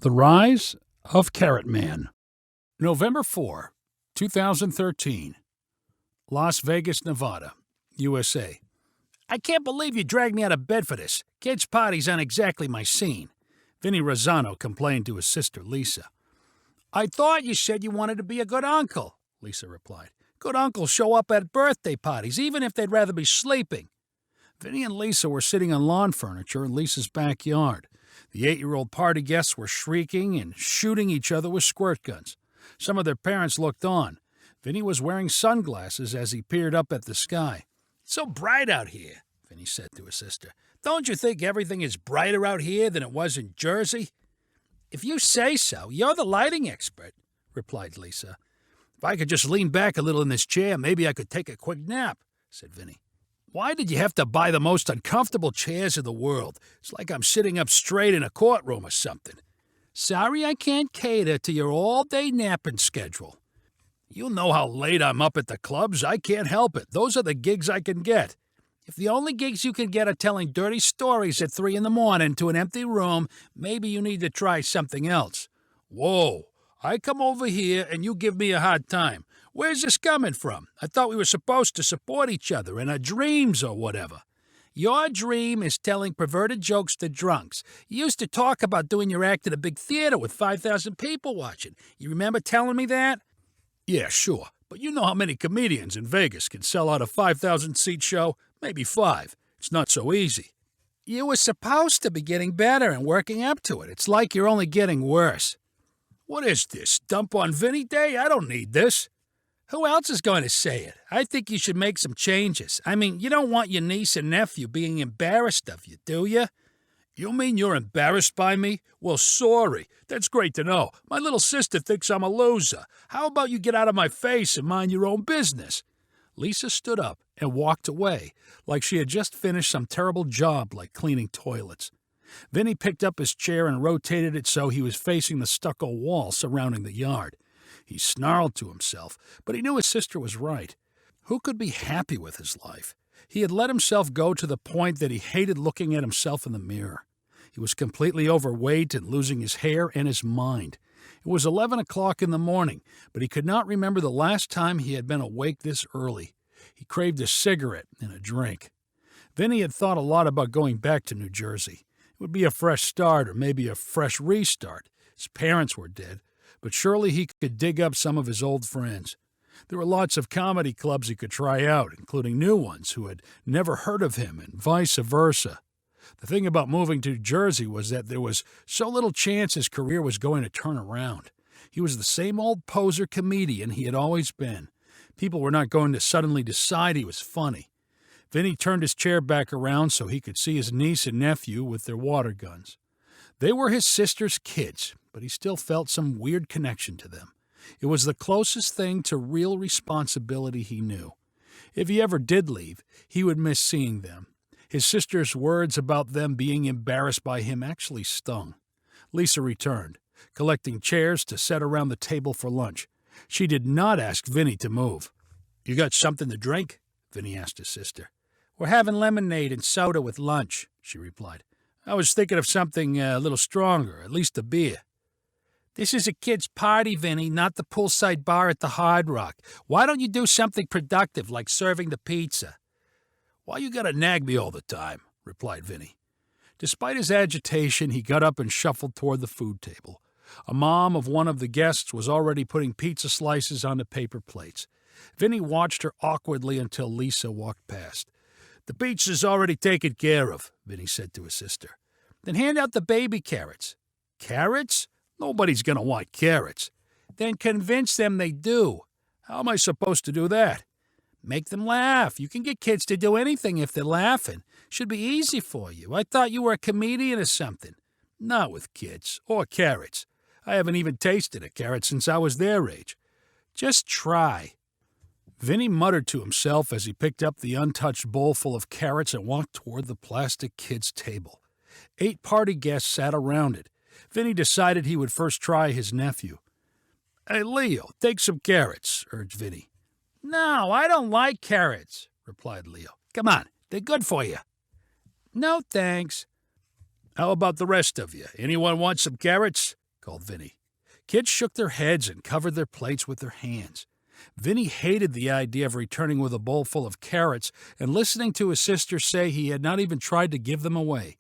The Rise of Carrot Man. November 4, 2013. Las Vegas, Nevada, USA. I can't believe you dragged me out of bed for this. Kids' parties aren't exactly my scene. Vinny Rosano complained to his sister, Lisa. I thought you said you wanted to be a good uncle, Lisa replied. Good uncles show up at birthday parties, even if they'd rather be sleeping. Vinny and Lisa were sitting on lawn furniture in Lisa's backyard. The 8-year-old party guests were shrieking and shooting each other with squirt guns. Some of their parents looked on. Vinny was wearing sunglasses as he peered up at the sky. It's so bright out here, Vinny said to his sister. Don't you think everything is brighter out here than it was in Jersey? If you say so, you're the lighting expert, replied Lisa. If I could just lean back a little in this chair, maybe I could take a quick nap, said Vinny. Why did you have to buy the most uncomfortable chairs in the world? It's like I'm sitting up straight in a courtroom or something. Sorry I can't cater to your all-day napping schedule. You know how late I'm up at the clubs. I can't help it. Those are the gigs I can get. If the only gigs you can get are telling dirty stories at 3 a.m. to an empty room, maybe you need to try something else. Whoa, I come over here and you give me a hard time. Where's this coming from? I thought we were supposed to support each other in our dreams or whatever. Your dream is telling perverted jokes to drunks. You used to talk about doing your act at a big theater with 5,000 people watching. You remember telling me that? Yeah, sure. But you know how many comedians in Vegas can sell out a 5,000-seat show? Maybe 5. It's not so easy. You were supposed to be getting better and working up to it. It's like you're only getting worse. What is this, dump on Vinny Day? I don't need this. Who else is going to say it? I think you should make some changes. I mean, you don't want your niece and nephew being embarrassed of you, do you? You mean you're embarrassed by me? Well, sorry. That's great to know. My little sister thinks I'm a loser. How about you get out of my face and mind your own business? Lisa stood up and walked away, like she had just finished some terrible job like cleaning toilets. Vinny picked up his chair and rotated it so he was facing the stucco wall surrounding the yard. He snarled to himself, but he knew his sister was right. Who could be happy with his life? He had let himself go to the point that he hated looking at himself in the mirror. He was completely overweight and losing his hair and his mind. It was 11 o'clock in the morning, but he could not remember the last time he had been awake this early. He craved a cigarette and a drink. Vinny had thought a lot about going back to New Jersey. It would be a fresh start or maybe a fresh restart. His parents were dead, but surely he could dig up some of his old friends. There were lots of comedy clubs he could try out, including new ones who had never heard of him and vice versa. The thing about moving to Jersey was that there was so little chance his career was going to turn around. He was the same old poser comedian he had always been. People were not going to suddenly decide he was funny. Vinny turned his chair back around so he could see his niece and nephew with their water guns. They were his sister's kids, but he still felt some weird connection to them. It was the closest thing to real responsibility he knew. If he ever did leave, he would miss seeing them. His sister's words about them being embarrassed by him actually stung. Lisa returned, collecting chairs to set around the table for lunch. She did not ask Vinny to move. You got something to drink? Vinny asked his sister. We're having lemonade and soda with lunch, she replied. I was thinking of something a little stronger, at least a beer. This is a kid's party, Vinny, not the poolside bar at the Hard Rock. Why don't you do something productive like serving the pizza? Why you gotta nag me all the time? Replied Vinny. Despite his agitation, he got up and shuffled toward the food table. A mom of one of the guests was already putting pizza slices onto paper plates. Vinny watched her awkwardly until Lisa walked past. The pizza's already taken care of, Vinny said to his sister. Then hand out the baby carrots. Carrots? Nobody's going to want carrots. Then convince them they do. How am I supposed to do that? Make them laugh. You can get kids to do anything if they're laughing. Should be easy for you. I thought you were a comedian or something. Not with kids or carrots. I haven't even tasted a carrot since I was their age. Just try. Vinny muttered to himself as he picked up the untouched bowl full of carrots and walked toward the plastic kid's table. 8 party guests sat around it. Vinny decided he would first try his nephew. Hey, Leo, take some carrots, urged Vinny. No, I don't like carrots, replied Leo. Come on, they're good for you. No, thanks. How about the rest of you? Anyone want some carrots? called Vinny. Kids shook their heads and covered their plates with their hands. Vinny hated the idea of returning with a bowl full of carrots and listening to his sister say he had not even tried to give them away.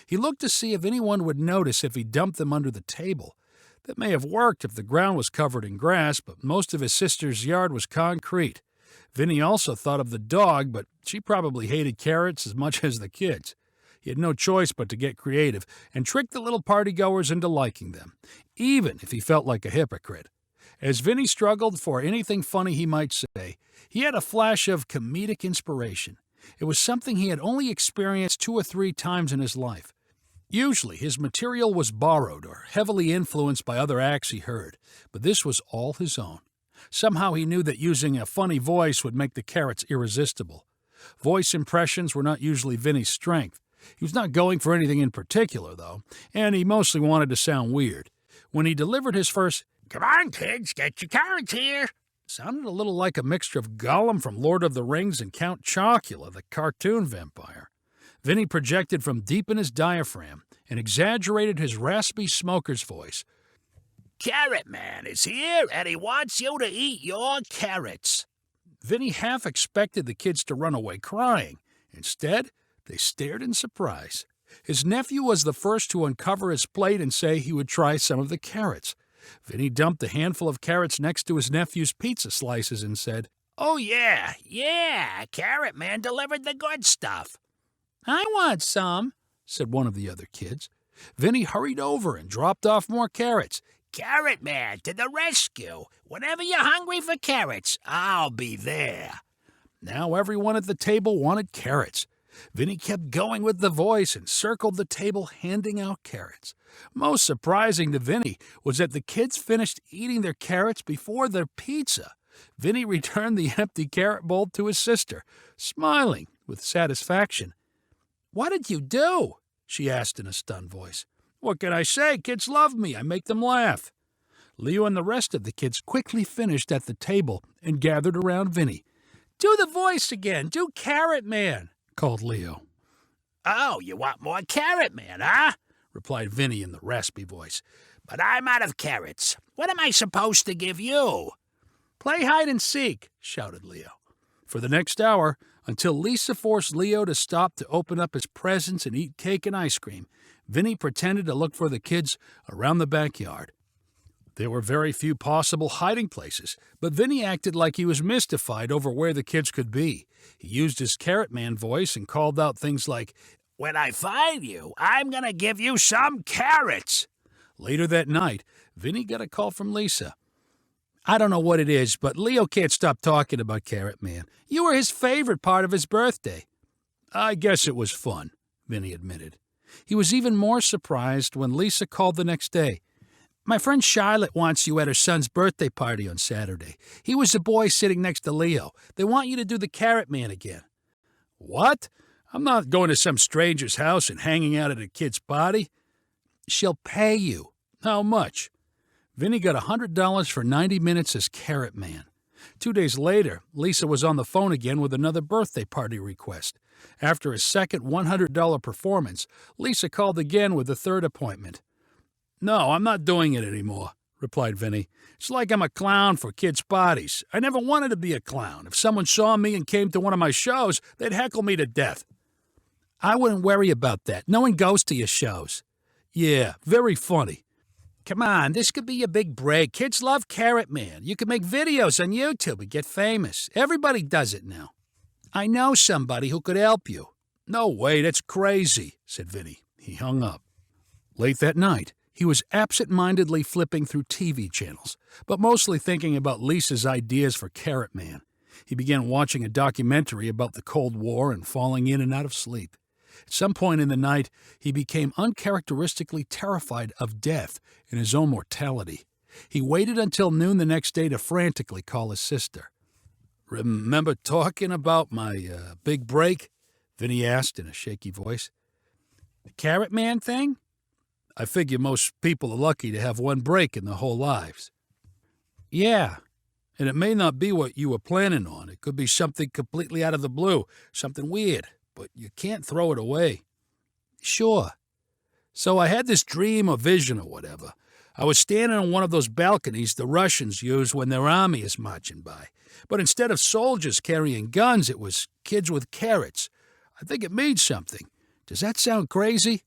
He looked to see if anyone would notice if he dumped them under the table. That may have worked if the ground was covered in grass, but most of his sister's yard was concrete. Vinny also thought of the dog, but she probably hated carrots as much as the kids. He had no choice but to get creative and trick the little partygoers into liking them, even if he felt like a hypocrite. As Vinny struggled for anything funny he might say, he had a flash of comedic inspiration. It was something he had only experienced 2 or 3 times in his life. Usually, his material was borrowed or heavily influenced by other acts he heard, but this was all his own. Somehow he knew that using a funny voice would make the carrots irresistible. Voice impressions were not usually Vinny's strength. He was not going for anything in particular, though, and he mostly wanted to sound weird. When he delivered his first, "Come on, kids, get your carrots here," it sounded a little like a mixture of Gollum from Lord of the Rings and Count Chocula, the cartoon vampire. Vinny projected from deep in his diaphragm and exaggerated his raspy smoker's voice. "Carrot Man is here, and he wants you to eat your carrots." Vinny half expected the kids to run away crying. Instead, they stared in surprise. His nephew was the first to uncover his plate and say he would try some of the carrots. Vinny dumped a handful of carrots next to his nephew's pizza slices and said, "Oh, yeah, Carrot Man delivered the good stuff." "I want some," said one of the other kids. Vinny hurried over and dropped off more carrots. "Carrot Man to the rescue. Whenever you're hungry for carrots, I'll be there." Now everyone at the table wanted carrots. Vinny kept going with the voice and circled the table handing out carrots. Most surprising to Vinny was that the kids finished eating their carrots before their pizza. Vinny returned the empty carrot bowl to his sister, smiling with satisfaction. "What did you do?" she asked in a stunned voice. "What can I say? Kids love me. I make them laugh." Leo and the rest of the kids quickly finished at the table and gathered around Vinny. "Do the voice again. Do Carrot Man," called Leo. "Oh, you want more Carrot Man, huh?" replied Vinny in the raspy voice. "But I'm out of carrots. What am I supposed to give you?" "Play hide and seek," shouted Leo. For the next hour, until Lisa forced Leo to stop to open up his presents and eat cake and ice cream, Vinny pretended to look for the kids around the backyard. There were very few possible hiding places, but Vinny acted like he was mystified over where the kids could be. He used his Carrot Man voice and called out things like, "When I find you, I'm going to give you some carrots." Later that night, Vinny got a call from Lisa. "I don't know what it is, but Leo can't stop talking about Carrot Man. You were his favorite part of his birthday." "I guess it was fun," Vinny admitted. He was even more surprised when Lisa called the next day. "My friend Charlotte wants you at her son's birthday party on Saturday. He was the boy sitting next to Leo. They want you to do the Carrot Man again." "What? I'm not going to some stranger's house and hanging out at a kid's party." "She'll pay you." "How much?" Vinny got $100 for 90 minutes as Carrot Man. 2 days later, Lisa was on the phone again with another birthday party request. After his second $100 performance, Lisa called again with a third appointment. "No, I'm not doing it anymore," replied Vinny. "It's like I'm a clown for kids' parties. I never wanted to be a clown. If someone saw me and came to one of my shows, they'd heckle me to death." "I wouldn't worry about that. No one goes to your shows." "Yeah, very funny." "Come on, this could be a big break. Kids love Carrot Man. You can make videos on YouTube and get famous. Everybody does it now." "I know somebody who could help you." "No way, that's crazy," said Vinny. He hung up. Late that night, he was absent-mindedly flipping through TV channels, but mostly thinking about Lisa's ideas for Carrot Man. He began watching a documentary about the Cold War and falling in and out of sleep. At some point in the night, he became uncharacteristically terrified of death and his own mortality. He waited until noon the next day to frantically call his sister. "Remember talking about my big break?" Vinny asked in a shaky voice. "The Carrot Man thing?" "I figure most people are lucky to have one break in their whole lives." "Yeah, and it may not be what you were planning on. It could be something completely out of the blue, something weird, but you can't throw it away." "Sure. So I had this dream or vision or whatever. I was standing on one of those balconies the Russians use when their army is marching by. But instead of soldiers carrying guns, it was kids with carrots. I think it means something. Does that sound crazy?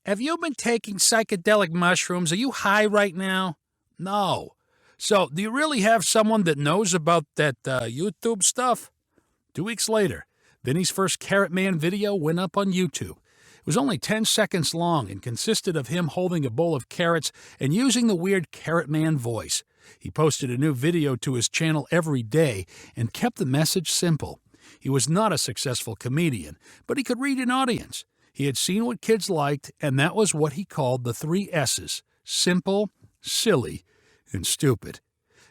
Have you been taking psychedelic mushrooms? Are you high right now? No. So, do you really have someone that knows about that YouTube stuff? 2 weeks later, Vinny's first Carrot Man video went up on YouTube. It was only 10 seconds long and consisted of him holding a bowl of carrots and using the weird Carrot Man voice. He posted a new video to his channel every day and kept the message simple. He was not a successful comedian, but he could read an audience. He had seen what kids liked, and that was what he called the 3 S's: simple, silly, and stupid.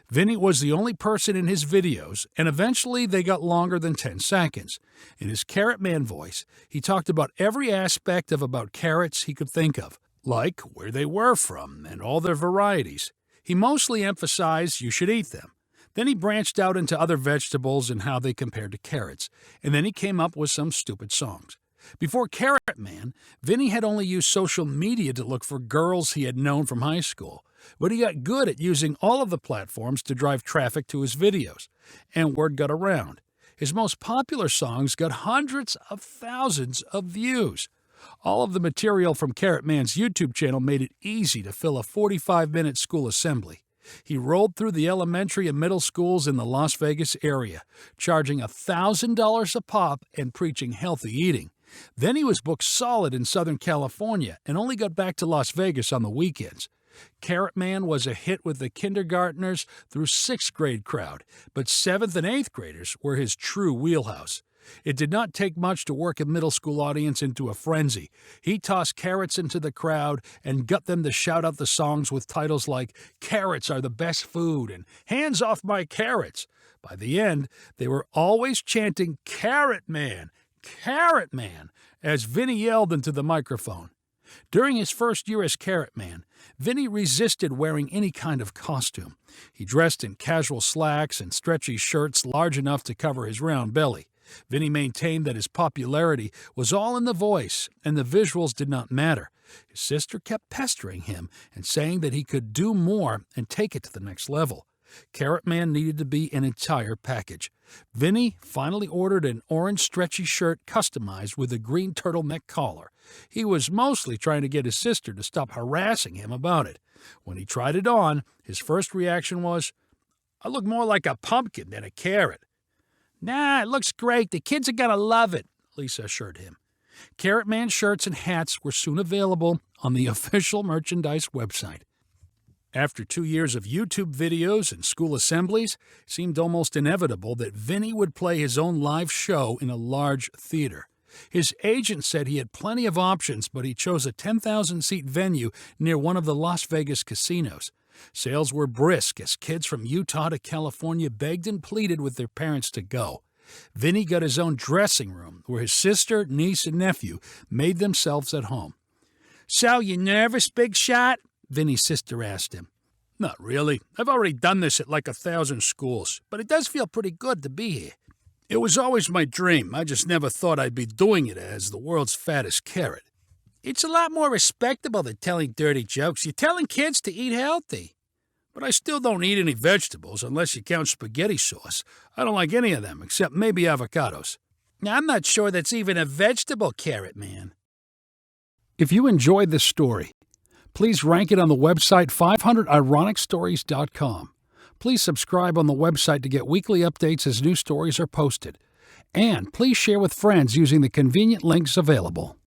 Vinny was the only person in his videos, and eventually they got longer than 10 seconds. In his Carrot Man voice, he talked about every aspect of about carrots he could think of, like where they were from and all their varieties. He mostly emphasized you should eat them. Then he branched out into other vegetables and how they compared to carrots, and then he came up with some stupid songs. Before Carrot Man, Vinny had only used social media to look for girls he had known from high school, but he got good at using all of the platforms to drive traffic to his videos, and word got around. His most popular songs got hundreds of thousands of views. All of the material from Carrot Man's YouTube channel made it easy to fill a 45-minute school assembly. He rolled through the elementary and middle schools in the Las Vegas area, charging $1,000 a pop and preaching healthy eating. Then he was booked solid in Southern California and only got back to Las Vegas on the weekends. Carrot Man was a hit with the kindergartners through 6th grade crowd, but 7th and 8th graders were his true wheelhouse. It did not take much to work a middle school audience into a frenzy. He tossed carrots into the crowd and got them to shout out the songs with titles like "Carrots are the best food" and "Hands off my carrots." By the end, they were always chanting "Carrot Man, Carrot Man," as Vinny yelled into the microphone. During his first year as Carrot Man, Vinny resisted wearing any kind of costume. He dressed in casual slacks and stretchy shirts large enough to cover his round belly. Vinny maintained that his popularity was all in the voice, and the visuals did not matter. His sister kept pestering him and saying that he could do more and take it to the next level. Carrot Man needed to be an entire package. Vinny finally ordered an orange stretchy shirt customized with a green turtleneck collar. He was mostly trying to get his sister to stop harassing him about it. When he tried it on, his first reaction was, "I look more like a pumpkin than a carrot." "Nah, it looks great. The kids are gonna love it," Lisa assured him. Carrot Man shirts and hats were soon available on the official merchandise website. After 2 years of YouTube videos and school assemblies, it seemed almost inevitable that Vinny would play his own live show in a large theater. His agent said he had plenty of options, but he chose a 10,000-seat venue near one of the Las Vegas casinos. Sales were brisk as kids from Utah to California begged and pleaded with their parents to go. Vinny got his own dressing room where his sister, niece, and nephew made themselves at home. "So, you nervous, big shot?" Vinny's sister asked him. "Not really. I've already done this at like 1,000 schools, but it does feel pretty good to be here. It was always my dream. I just never thought I'd be doing it as the world's fattest carrot." "It's a lot more respectable than telling dirty jokes. You're telling kids to eat healthy." "But I still don't eat any vegetables unless you count spaghetti sauce. I don't like any of them except maybe avocados." "I'm not sure that's even a vegetable, Carrot Man." If you enjoyed this story, please rank it on the website 500ironicstories.com. Please subscribe on the website to get weekly updates as new stories are posted. And please share with friends using the convenient links available.